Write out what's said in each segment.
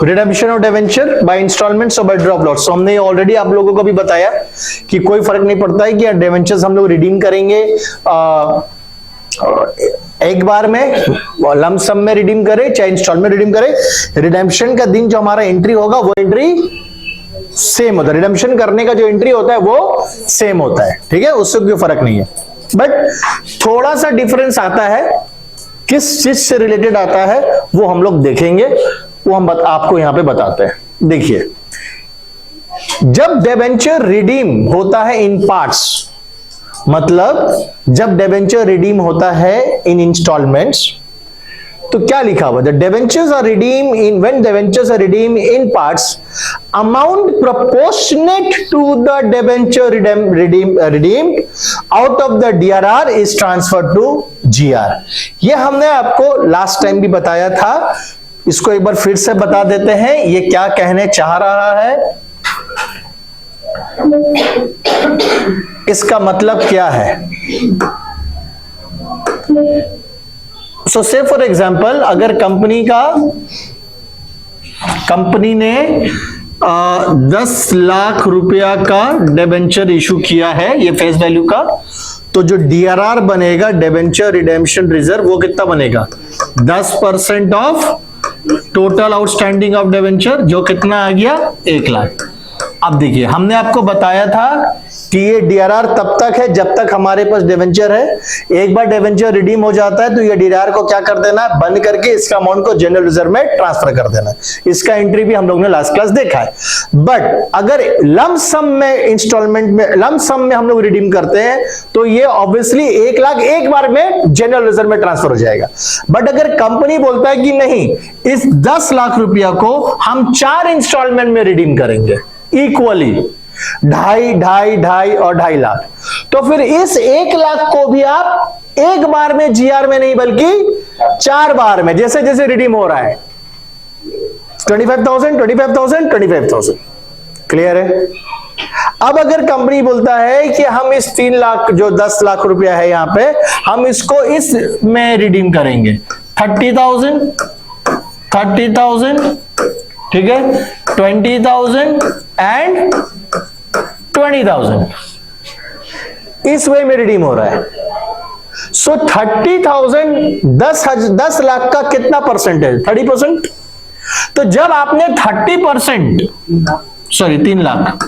Redemption of debenture by instalments और by drop lots. हमने already आप लोगों को भी बताया कि कोई फर्क नहीं पड़ता है कि डिबेंचर्स हम लोग रिडीम करेंगे एक बार में, लंप सम में रिडीम करें चाहे इंस्टॉलमेंट रिडीम करें, रिडेम्पशन का दिन जो हमारा एंट्री होगा वो एंट्री सेम होता है, रिडेम्पशन करने का जो एंट्री होता है वो सेम होता है, ठीक है, उससे कोई फर्क नहीं है। बट थोड़ा सा डिफरेंस आता है, किस चीज से रिलेटेड आता है वो हम लोग देखेंगे, वो हम आपको यहां पे बताते हैं। देखिए, जब डिबेंचर रिडीम होता है इन पार्ट्स, मतलब जब डिबेंचर रिडीम होता है इन इंस्टॉलमेंट्स, तो क्या लिखा हुआ? The debentures are redeem in, when debentures are redeem in parts, amount proportionate to the debenture redeemed out of the DRR is transferred to GR. ये हमने आपको लास्ट टाइम भी बताया था, इसको एक बार फिर से बता देते हैं ये क्या कहने चाह रहा है, इसका मतलब क्या है। सो से फॉर एग्जांपल, अगर कंपनी ने 10 लाख रुपया का डिबेंचर इशू किया है, ये फेस वैल्यू का, तो जो डीआरआर बनेगा, डिबेंचर रिडेम्पशन रिजर्व, वो कितना बनेगा? 10% of total outstanding of debenture, जो कितना आ गया? 1 लाख। अब देखिए, हमने आपको बताया था कि ये डीआरआर तब तक है जब तक हमारे पास डिबेंचर है। एक बार डिबेंचर रिडीम हो जाता है तो ये डीआरआर को क्या कर देना है? बंद करके इसका अमाउंट को जनरल रिजर्व में ट्रांसफर कर देना है। इसका एंट्री भी हम लोग ने लास्ट क्लास देखा है। बट अगर लंप सम में, इंस्टॉलमेंट में, लंप सम में हम लोग रिडीम करते हैं तो ये ऑब्वियसली 1 लाख एक बार में जनरल रिजर्व में ट्रांसफर हो जाएगा। बट अगर कंपनी बोलता है कि नहीं, इस 10 लाख रुपया को हम 4 इंस्टॉलमेंट में रिडीम करेंगे इक्वली, 2.5 और 2.5 लाख, तो फिर इस 1 लाख को भी आप एक बार में जीआर में नहीं बल्कि 4 बार में, जैसे जैसे रिडीम हो रहा है, 25,000 25,000 25,000। क्लियर है? अब अगर कंपनी बोलता है कि हम इस 3 लाख, जो 10 लाख रुपया है यहां पे, हम इसको इस में रिडीम करेंगे 30,000, 30,000, ठीक है, 20,000 एंड 20,000, इस वे में रिडीम हो रहा है। सो 30,000 10 लाख का कितना परसेंटेज? 30%। तो जब आपने 30%, सॉरी 3 लाख,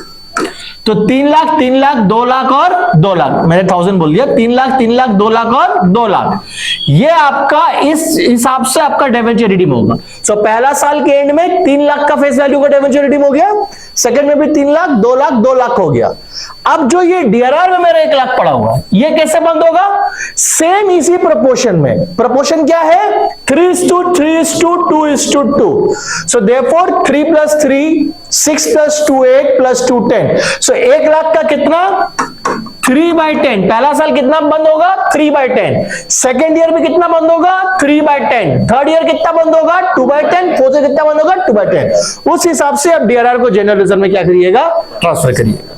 तो 3 लाख 3 लाख 2 लाख और 2 लाख, मैंने 1000 बोल दिया, 3 लाख 3 लाख 2 लाख और 2 लाख, ये आपका इस हिसाब से आपका डिबेंचर रिडीम होगा। सो पहला साल के एंड में 3 लाख का फेस वैल्यू का डिबेंचर रिडीम हो गया, सेकंड में भी 3 लाख 2 लाख 2 लाख हो गया। अब जो ये डीआरआर में मेरा 1 लाख पड़ा हुआ है, ये कैसे बंद होगा? सेम इसी प्रोपोर्शन में। प्रोपोर्शन क्या है? 3:2:2. So therefore 3 + 3 6 + 2 8 + 2 10। सो 1 लाख का कितना? 3/10। पहला साल कितना बंद होगा? 3/10। सेकेंड ईयर में कितना बंद होगा? 3/10। थर्ड ईयर कितना बंद होगा? 2/10। फोर्थ ईयर कितना बंद होगा? 2/10। उस हिसाब से आप डीआरआर को जनरल रिजर्व में क्या करिएगा? ट्रांसफर करिएगा।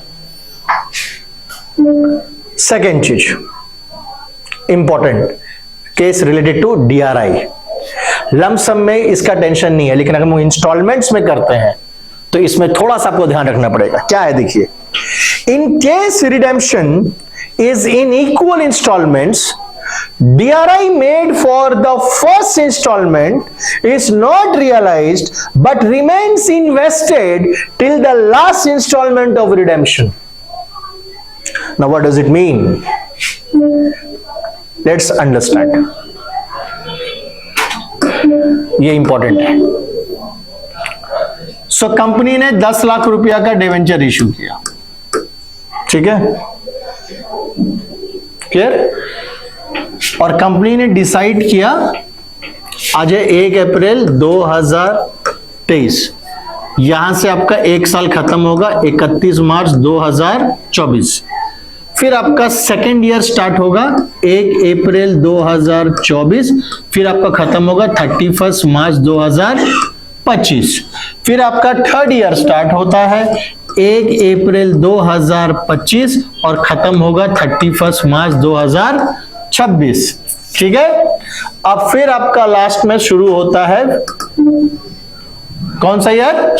सेकेंड चीज important, case related to DRI. Lump sum में इसका टेंशन नहीं है, लेकिन अगर हम इंस्टॉलमेंट्स में करते हैं तो इसमें थोड़ा सा आपको ध्यान रखना पड़ेगा। क्या है? देखिए, in case redemption is in equal instalments, DRI made for the first installment is not realized but remains invested till the last installment of redemption. Now what does it mean? Let's understand. ये important है। So company ने 10 लाख रुपया का debenture issue किया, ठीक है, clear? और company ने डिसाइड किया आज है 1 अप्रैल 2023, यहां से आपका 1 साल खत्म होगा 31 मार्च 2024। फिर आपका सेकेंड ईयर स्टार्ट होगा 1 अप्रैल 2024, फिर आपका खत्म होगा 31 मार्च 2025। फिर आपका थर्ड ईयर स्टार्ट होता है 1 अप्रैल 2025 और खत्म होगा 31 मार्च 2026, ठीक है। अब फिर आपका लास्ट में शुरू होता है कौन सा year?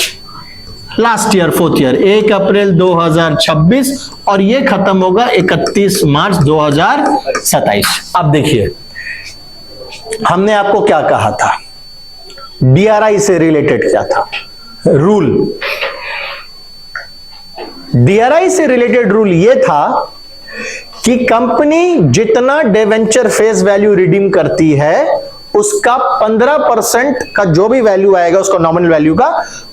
Last year, 4th year, 1 अप्रैल 2026 और ये खत्म होगा 31 मार्च 2027। अब देखिए हमने आपको क्या कहा था, डीआरआई से रिलेटेड क्या था रूल? डीआरआई से रिलेटेड रूल ये था कि कंपनी जितना डिवेंचर फेस वैल्यू रिडीम करती है उसका 15% का जो भी वैल्यू आएगा उसका नॉमिनल वैल्यू का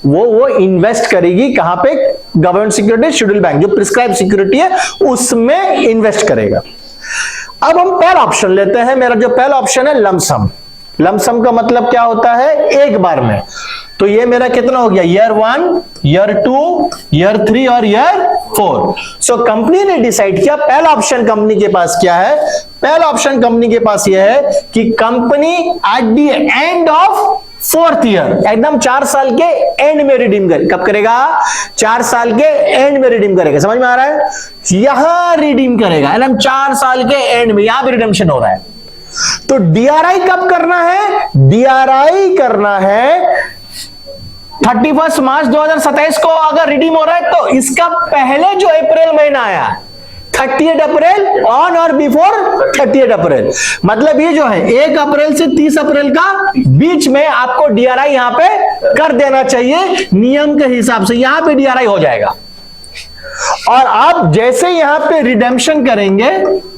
वो इन्वेस्ट करेगी कहां पे? गवर्नमेंट सिक्योरिटी, शेड्यूल बैंक, जो प्रिस्क्राइब सिक्योरिटी है उसमें इन्वेस्ट करेगा। अब हम पहला ऑप्शन लेते हैं। मेरा जो पहला ऑप्शन है लमसम। लमसम का मतलब क्या होता है? एक बार में। तो ये मेरा कितना हो गया? ईयर 1, ईयर 2, ईयर 3 और ईयर 4। सो कंपनी ने डिसाइड किया, पहला ऑप्शन कंपनी के पास क्या है? पहला ऑप्शन कंपनी के पास यह है कि company at the end of 4th year, एकदम 4 साल के एंड में रिडीम करे। कब करेगा? 4 साल के एंड में रिडीम करेगा। समझ में आ रहा है? यहां रिडीम करेगा, एकदम 4 साल के एंड में, यहां पे रिडेम्पशन हो रहा है। तो डीआरआई कब करना है? डीआरआई करना है 31 मार्च 2027 को। अगर रिडीम हो रहा है तो इसका पहले जो अप्रैल महीना आया 30 अप्रैल, ऑन और बिफोर 30 अप्रैल, मतलब ये जो है 1 अप्रैल से 30 अप्रैल का बीच में आपको डीआरआई यहां पे कर देना चाहिए नियम के हिसाब से। यहां पे डीआरआई हो जाएगा और आप जैसे यहां पे रिडेम्पशन करेंगे,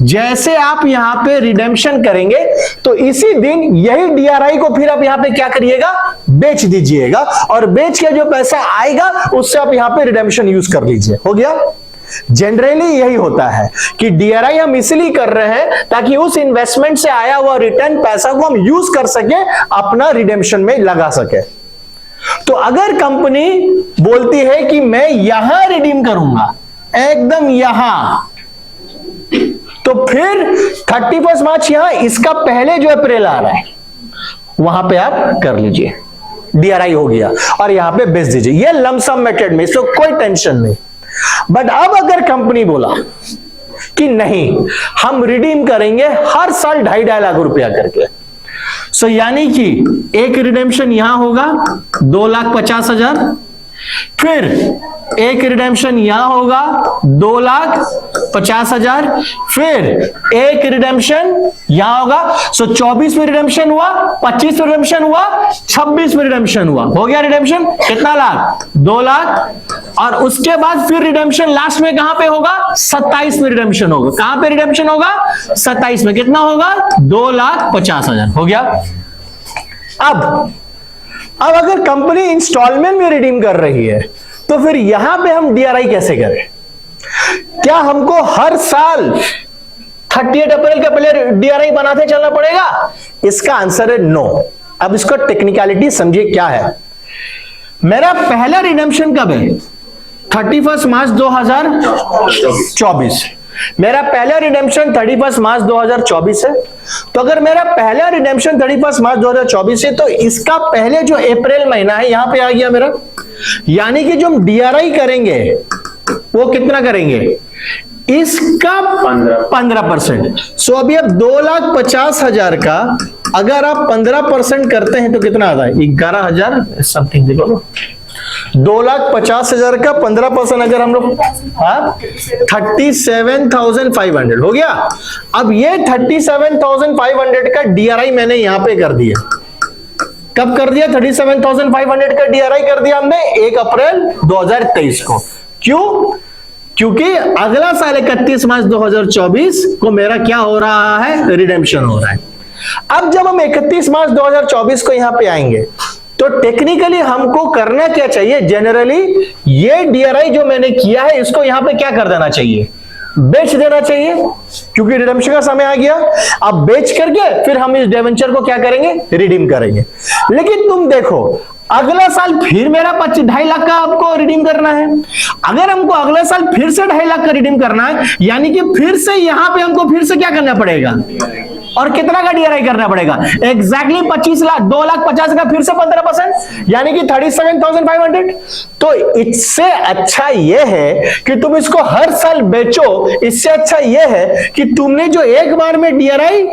जैसे आप यहां पे रिडेम्पशन करेंगे तो इसी दिन यही डीआरआई को फिर आप यहां पे क्या करिएगा? बेच दीजिएगा और बेच के जो पैसा आएगा उससे आप यहां पे रिडेम्पशन यूज कर लीजिए। हो गया? जनरली यही होता है कि डीआरआई हम इसलिए कर रहे हैं ताकि उस इन्वेस्टमेंट से आया हुआ रिटर्न पैसा को हम यूज कर सके, अपना रिडेम्पशन में लगा सके। तो अगर कंपनी बोलती है कि मैं यहां रिडीम करूंगा, एकदम यहां, तो फिर 31 मार्च यहां, इसका पहले जो अप्रैल आ रहा है वहां पे आप कर लीजिए, डीआरआई हो गया और यहां पे बेच दीजिए। ये लमसम मेथड में, इसको कोई टेंशन नहीं। बट अब अगर कंपनी बोला कि नहीं, हम रिडीम करेंगे हर साल 2.5 लाख रुपया करके, सो यानी कि एक रिडेम्पशन यहां होगा 2,50,000, फिर एक रिडेम्पशन यहां होगा 2,50,000, फिर एक रिडेम्पशन यहां होगा। सो 24 में रिडेम्पशन हुआ, 25 में रिडेम्पशन हुआ, 26 में रिडेम्पशन हुआ। हो गया रिडेम्पशन कितना लाख? 2 लाख। और उसके बाद फिर रिडेम्पशन लास्ट में कहां पे होगा? 27 में रिडेम्पशन होगा। कहां पे रिडेम्पशन होगा? 27 में। कितना होगा? 2,50,000। हो गया? अब अगर कंपनी इंस्टॉलमेंट में रिडीम कर रही है तो फिर यहां पे हम डीआरआई कैसे करें? क्या हमको हर साल 30 अप्रैल के पहले डीआरआई बनाते चलना पड़ेगा? इसका आंसर है नो। अब इसको टेक्निकलिटी समझिए क्या है। मेरा पहला रिडेम्पशन कब है? 31 मार्च 2024। मेरा पहला रिडेम्पशन 31 मार्च 2024 है। तो अगर मेरा पहला रिडेम्पशन 31 मार्च 2024 है तो इसका पहले जो अप्रैल महीना है यहां पे आ गया मेरा, यानी कि जो हम डीआरआई करेंगे वो कितना करेंगे? इसका 15%। सो अभी अब 2,50,000 का अगर आप 15% करते हैं तो कितना आता है? 11,000 समथिंग। देखो 2,50,000 का 15% अगर हम लोग 37,500 हो गया। अब ये 37,500 का डीआरआई मैंने यहां पे कर दिया। कब कर दिया? 37,500 का डीआरआई कर दिया हमने 1 अप्रैल 2023 को। क्यों? क्योंकि अगला साल 31 मार्च 2024 को मेरा क्या हो रहा है? रिडेम्पशन हो रहा है। अब जब हम 31 मार्च 2024 को यहां पे आएंगे तो टेक्निकली हमको करना क्या चाहिए? जनरली ये डीआरआई जो मैंने किया है इसको यहां पे क्या कर देना चाहिए? बेच देना चाहिए, क्योंकि रिडेम्पशन का समय आ गया। अब बेच करके फिर हम इस डिवेंचर को क्या करेंगे? रिडीम करेंगे। लेकिन तुम देखो अगला साल फिर मेरा 2.5 लाख का आपको रिडीम करना है। अगर हमको अगला साल फिर से 2.5 लाख का रिडीम करना है, यानी कि फिर से यहां पे हमको फिर से क्या करना पड़ेगा? और कितना का डीआरआई करना पड़ेगा? एग्जैक्टली 25 लाख। 2,50,000 का फिर से 15%, यानी कि 37,500। तो इससे अच्छा यह है कि तुम इसको हर साल बेचो। इससे अच्छा यह है कि तुमने जो एक बार में डीआरआई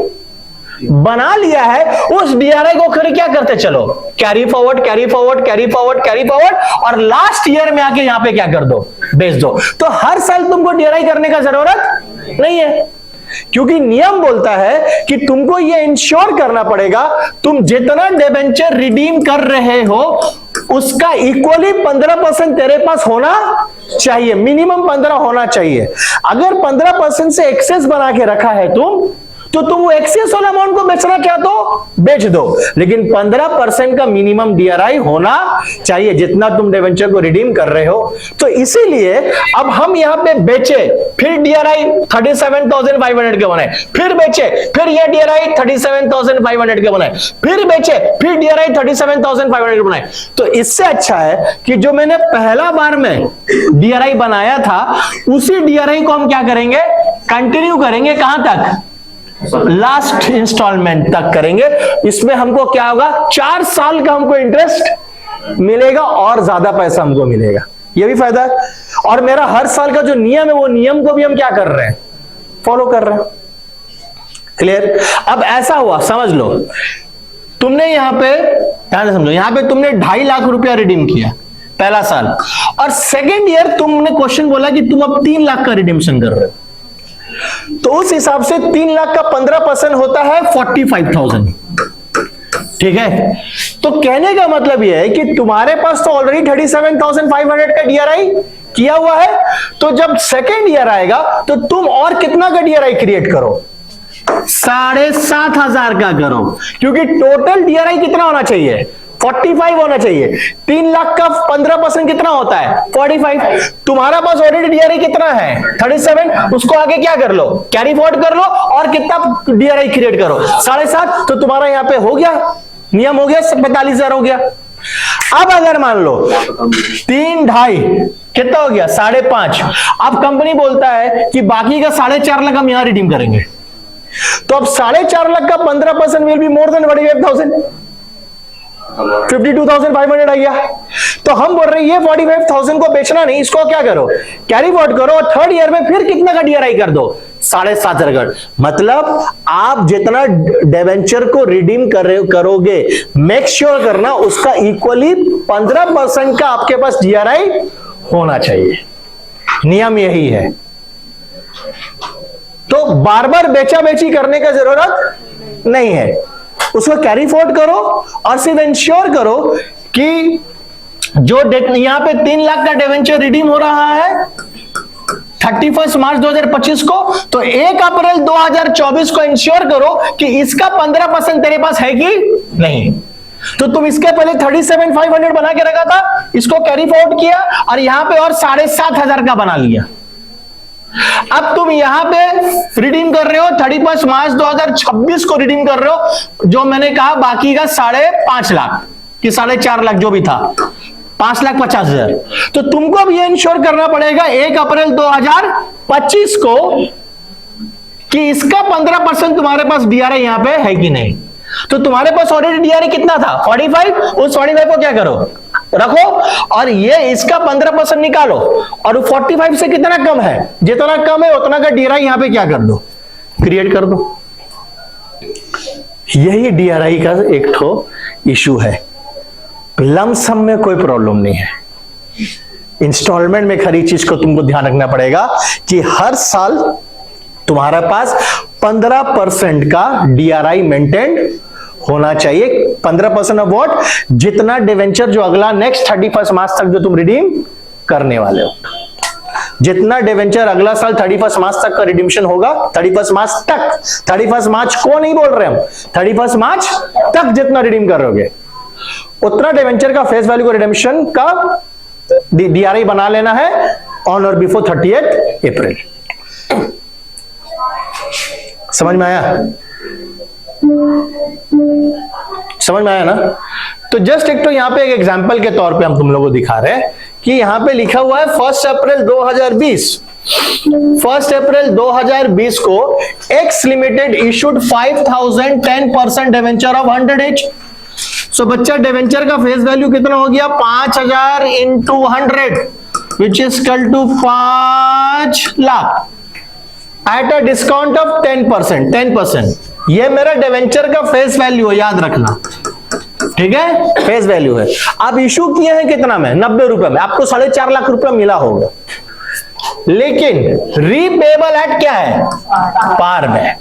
बना लिया है, उस डीआरआई को फिर क्या करते चलो, carry forward carry forward carry forward carry forward, और लास्ट ईयर में आके यहां पे क्या कर दो, बेच दो। तो हर साल तुमको डीआरआई करने का जरूरत नहीं है, क्योंकि नियम बोलता है कि तुमको ये इंश्योर करना पड़ेगा तुम जितना डिबेंचर रिडीम कर रहे हो उसका इक्वली 15% तेरे पास होना चाहिए, मिनिमम 15 होना चाहिए। अगर 15% से एक्सेस बना के रखा है तो तुम वो एक्सेस वाला अमाउंट को बेचना चाहते हो बेच दो, लेकिन 15% का मिनिमम डीआरआई होना चाहिए जितना तुम डिबेंचर को रिडीम कर रहे हो। तो इसीलिए अब हम यहां पे बेचे, फिर डीआरआई 37,500 के बनाए, फिर बेचे, फिर ये डीआरआई 37,500 के बनाए, फिर बेचे, फिर डीआरआई 37,500 के बनाए। तो इससे अच्छा है कि जो मैंने पहला बार में डीआरआई बनाया था उसी डीआरआई को हम क्या करेंगे, कंटिन्यू करेंगे, कहां तक, लास्ट इंस्टॉलमेंट तक करेंगे। इसमें हमको क्या होगा, 4 साल का हमको इंटरेस्ट मिलेगा और ज्यादा पैसा हमको मिलेगा, ये भी फायदा है। और मेरा हर साल का जो नियम है वो नियम को भी हम क्या कर रहे हैं, फॉलो कर रहे हैं। क्लियर। अब ऐसा हुआ, समझ लो तुमने यहां पे, ध्यान से समझो, यहां पे तुमने 2.5 लाख रुपया रिडीम किया पहला साल, और सेकेंड ईयर तुमने क्वेश्चन बोला कि तुम अब 3 लाख का रिडीम्शन कर रहे हो, तो उस हिसाब से 3 लाख का 15% होता है 45,000। ठीक है, तो कहने का मतलब यह है कि तुम्हारे पास तो ऑलरेडी 37,500 का डीआरआई किया हुआ है, तो जब सेकेंड ईयर आएगा तो तुम और कितना का डीआरआई क्रिएट करो, 7,500 का करो, क्योंकि टोटल डीआरआई कितना होना चाहिए, 45 होना चाहिए। 3 लाख का 15% कितना होता है, 45। तुम्हारा पास ऑलरेडी डीआरआई कितना है, 37, उसको आगे क्या कर लो, कैरी फॉरवर्ड कर लो, और कितना डीआरआई क्रिएट करो, 7.5। तो तुम्हारा यहां पे हो गया, नियम हो गया, 45,000 हो गया। अब अगर मान लो 3 2.5 कितना हो गया, 5.5। अब कंपनी बोलता है कि बाकी का 4.5 लाख हम यहां रिडीम करेंगे, तो अब 4.5 लाख का 15% विल बी मोर देन 45,000, 52,500 आ गया। तो हम बोल रहे हैं ये 45,000 को बेचना नहीं, इसको क्या करो, कैरी फॉरवर्ड करो, और थर्ड ईयर में फिर कितना का डीआरआई कर दो, 7,500। मतलब आप जितना डिबेंचर को रिडीम करोगे मेक श्योर करना उसका इक्वली 15% का आपके पास डीआरआई होना चाहिए, नियम यही है। तो बार बार बेचा बेची करने का जरूरत नहीं है, उसको कैरी फॉरवर्ड करो और सिर्फ इंश्योर करो कि जो यहां पे 3 लाख का डिबेंचर रिडीम हो रहा है 31 मार्च 2025 को, तो 1 अप्रैल 2024 को इंश्योर करो कि इसका 15% तेरे पास है कि नहीं। तो तुम इसके पहले 37,500 बना के रखा था, इसको कैरी फॉरवर्ड किया और यहां पे और 7,500 का बना लिया। अब तुम यहां पे रिडीम कर रहे हो 31 मार्च 2026 को रिडीम कर रहे हो, जो मैंने कहा बाकी का 5.5 लाख कि 4.5 लाख जो भी था, 5,50,000। तो तुमको अब ये इंश्योर करना पड़ेगा 1 अप्रैल 2025 को कि इसका 15% तुम्हारे पास डीआरआई यहां पे है कि नहीं। तो तुम्हारे पास ऑलरेडी डीआरआई कितना था, 45। उस 45 को क्या करो, रखो, और ये इसका 15% निकालो, और 45 से कितना कम है, जितना कम है उतना का डीआरआई यहां पे क्या कर दो, क्रिएट कर दो। यही डीआरआई का एक ठो इशू है। लमसम में कोई प्रॉब्लम नहीं है, इंस्टॉलमेंट में खरी चीज को तुमको ध्यान रखना पड़ेगा कि हर साल तुम्हारा पास 15% का डीआरआई मेंटेन होना चाहिए। 15% ऑफ व्हाट, जितना डिवेंचर जो अगला नेक्स्ट 31 मार्च तक जो तुम रिडीम करने वाले हो, जितना डिवेंचर अगला साल 31 मार्च तक का रिडीम्शन होगा, 31 मार्च तक, 31 मार्च को नहीं बोल रहे हम, 31 मार्च तक जितना रिडीम करोगे उतना डिवेंचर का फेस वैल्यू को रिडीम्शन का डीआरआई बना लेना है ऑन और बिफोर 30 अप्रैल। समझ में आया, समझ में आया ना। तो जस्ट एक तो यहां पे एक एग्जांपल के तौर पे हम तुम लोगों को दिखा रहे हैं कि यहां पे लिखा हुआ है 1 अप्रैल 2020। 1 अप्रैल 2020 को x limited issued 5,000 10% debenture of 100 each। सो बच्चा डिवेंचर का फेस वैल्यू कितना हो गया, 5,000 into 100 which is equal to 5 lakh at a discount of 10%। ये मेरा डिवेंचर का फेस वैल्यू है, याद रखना, ठीक है, फेस वैल्यू है। आप इशू किए हैं कितना में, 90 रुपए में, आपको 4.5 लाख रुपए मिला होगा, लेकिन रीपेबल एट क्या है, पार में।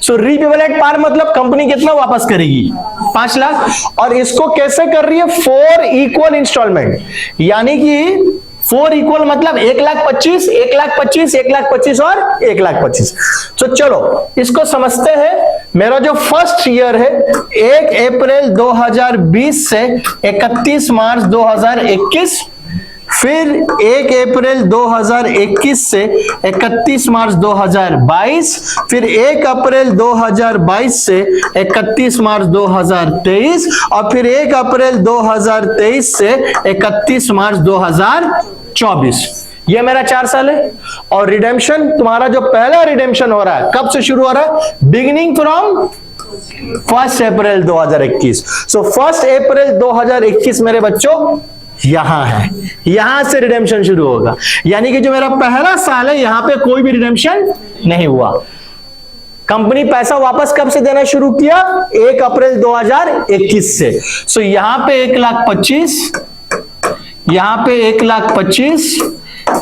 सो रीपेबल एट पार मतलब कंपनी कितना वापस करेगी, 5 लाख, और इसको कैसे कर रही है, 4 इक्वल इंस्टॉलमेंट, यानी कि 4 इक्वल मतलब 1,25,000, 1,25,000, 1,25,000 और 1,25,000। तो चलो इसको समझते हैं। मेरा जो फर्स्ट ईयर है 1 अप्रैल 2020 से 31 मार्च 2021, फिर 1 अप्रैल 2021 से 31 मार्च 2022, फिर 1 अप्रैल 2022 से 31 मार्च 2023, और फिर 1 अप्रैल 2023 से 31 मार्च 2024। ये मेरा 4 साल है। और रिडेम्पशन, तुम्हारा जो पहला रिडेम्पशन हो रहा है कब से शुरू हो रहा है, बिगिनिंग फ्रॉम 1 अप्रैल 2021। सो 1 अप्रैल 2021 मेरे बच्चों यहां है, यहां से रिडेम्पशन शुरू होगा, यानी कि जो मेरा पहला साल है यहां पे कोई भी रिडेम्पशन नहीं हुआ। कंपनी पैसा वापस कब से देना शुरू किया, 1 अप्रैल 2021 से। सो यहां पे 1,25,000, यहां पे 1,25,000,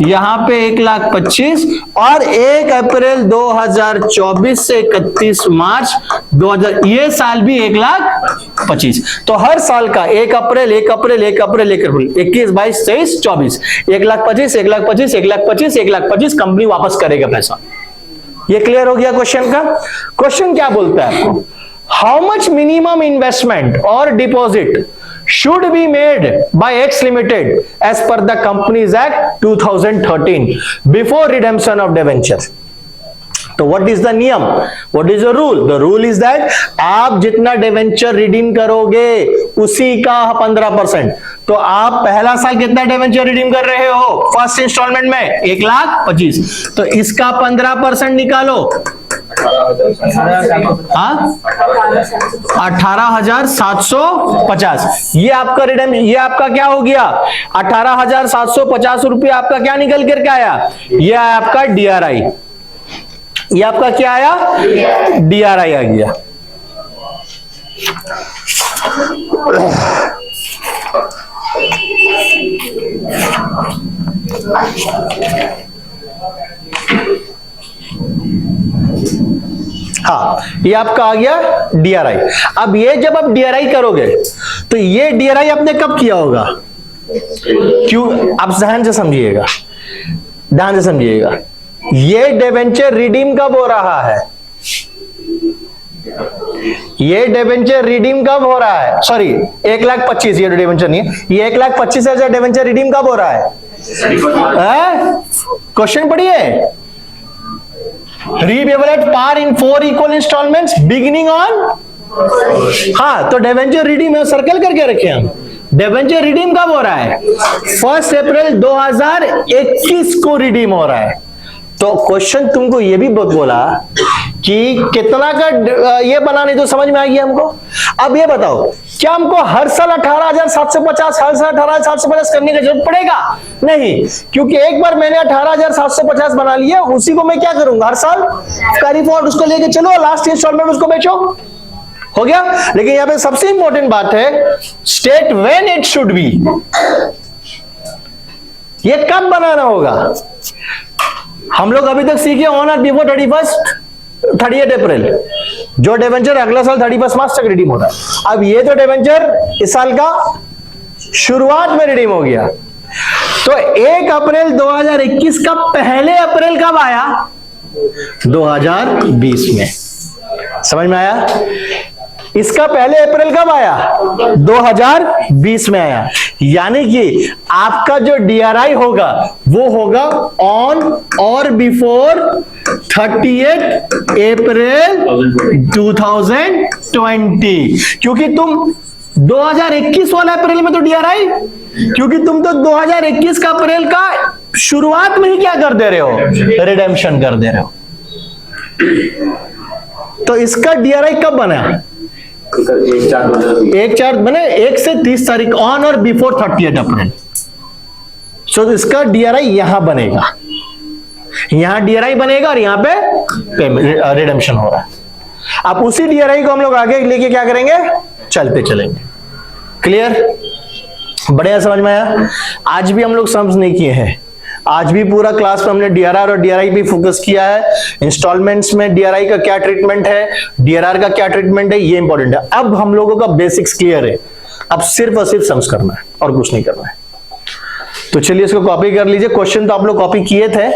यहां पे 1,25,000, और 1 अप्रैल 2024 से 31 मार्च 2000, ये साल भी 1,25,000। तो हर साल का 1 अप्रैल 1 अप्रैल 1 अप्रैल 1 अप्रैल 21, 22, 23, 24, 1,25,000, 1,25,000, 1,25,000, 1,25,000 कंपनी वापस करेगा पैसा। ये क्लियर हो गया क्वेश्चन का। क्वेश्चन क्या बोलता है आपको, हाउ मच मिनिमम इन्वेस्टमेंट और deposit should be made by X Limited as per the Companies Act 2013 before redemption of debenture. तो what is the नियम, what is the rule? The rule is that आप जितना debenture redeem करोगे उसी का 15%। तो आप पहला साल कितना डिवेंचर रिडीम कर रहे हो, फर्स्ट इंस्टॉलमेंट में 1,25,000, तो इसका 15% निकालो, 18,750। ये आपका रिडीम, ये आपका क्या हो गया, 18,750 रुपया आपका क्या निकल करके आया, ये आपका DRI, ये आपका क्या आया, DRI आ गया। हाँ, ये आपका आ गया DRI। अब ये जब आप DRI करोगे तो ये DRI आपने कब किया होगा, क्यों, आप ध्यान से समझिएगा, ध्यान से समझिएगा, ये डिवेंचर रिडीम कब हो रहा है, ये डिवेंचर रिडीम कब हो रहा है, सॉरी 1,25,000, ये डिवेंचर नहीं है, ये 1,25,000 डिवेंचर रिडीम कब हो रहा है, क्वेश्चन पढ़िए, repayable at par in 4 equal instalments beginning on, हाँ, तो डिवेंचर रिडीम है, सर्कल करके रखे हम, डिवेंचर रिडीम कब हो रहा है, 1 अप्रैल 2021 को रिडीम हो रहा है। तो क्वेश्चन तुमको ये भी बोला कि कितना का ये बनाने, तो समझ में आ गया हमको। अब ये बताओ, क्या हमको हर साल 18,750, हर साल 18,750 करने की जरूरत पड़ेगा, नहीं, क्योंकि एक बार मैंने 18,750 बना लिया, उसी को मैं क्या करूंगा, हर साल कैरी फॉरवर्ड उसको लेके चलो, लास्ट इंस्टॉलमेंट उसको बेचो, हो गया। लेकिन यहाँ पे सबसे इंपॉर्टेंट बात है, state when it should be, ये कब बनाना होगा। हम लोग अभी तक सीखे ऑन और बिफोर 38 अप्रैल, जो डिवेंचर अगला साल 31 मार्च तक रिडीम होता है। अब ये तो डिवेंचर इस साल का शुरुआत में रिडीम हो गया, तो 1 अप्रैल 2021 का पहले अप्रैल कब आया, 2020 में, समझ में आया। इसका पहले अप्रैल कब आया, 2020 में आया, यानी कि आपका जो DRI होगा वो होगा ऑन और बिफोर 30 अप्रैल 2020, क्योंकि तुम 2021 वाला अप्रैल में तो DRI, क्योंकि तुम तो 2021 का अप्रैल का शुरुआत में ही क्या कर दे रहे हो, रिडेम्पशन कर दे रहे हो। तो इसका DRI कब बना, 1/4 बने, 1 से 30 तारीख, ऑन और बिफोर 30 अप्रैल। सो इसका DRI यहां बनेगा, यहां DRI बनेगा और यहां पे रिडेम्पशन हो रहा है। अब उसी डीआरआई को हम लोग आगे लेके क्या करेंगे, चलते चलेंगे। क्लियर, बढ़िया, समझ में आया। आज भी हम लोग सम्स नहीं किए हैं, आज भी पूरा क्लास में हमने डीआरआर और डीआरआई पे फोकस किया है। इंस्टॉलमेंट्स में डीआरआई का क्या ट्रीटमेंट है, डीआरआर का क्या ट्रीटमेंट है, ये इंपॉर्टेंट है। अब हम लोगों का बेसिक्स क्लियर है, अब सिर्फ और सिर्फ सम्स करना है और कुछ नहीं करना है। तो चलिए इसको कॉपी कर लीजिए। क्वेश्चन तो आप लोग कॉपी किए थे,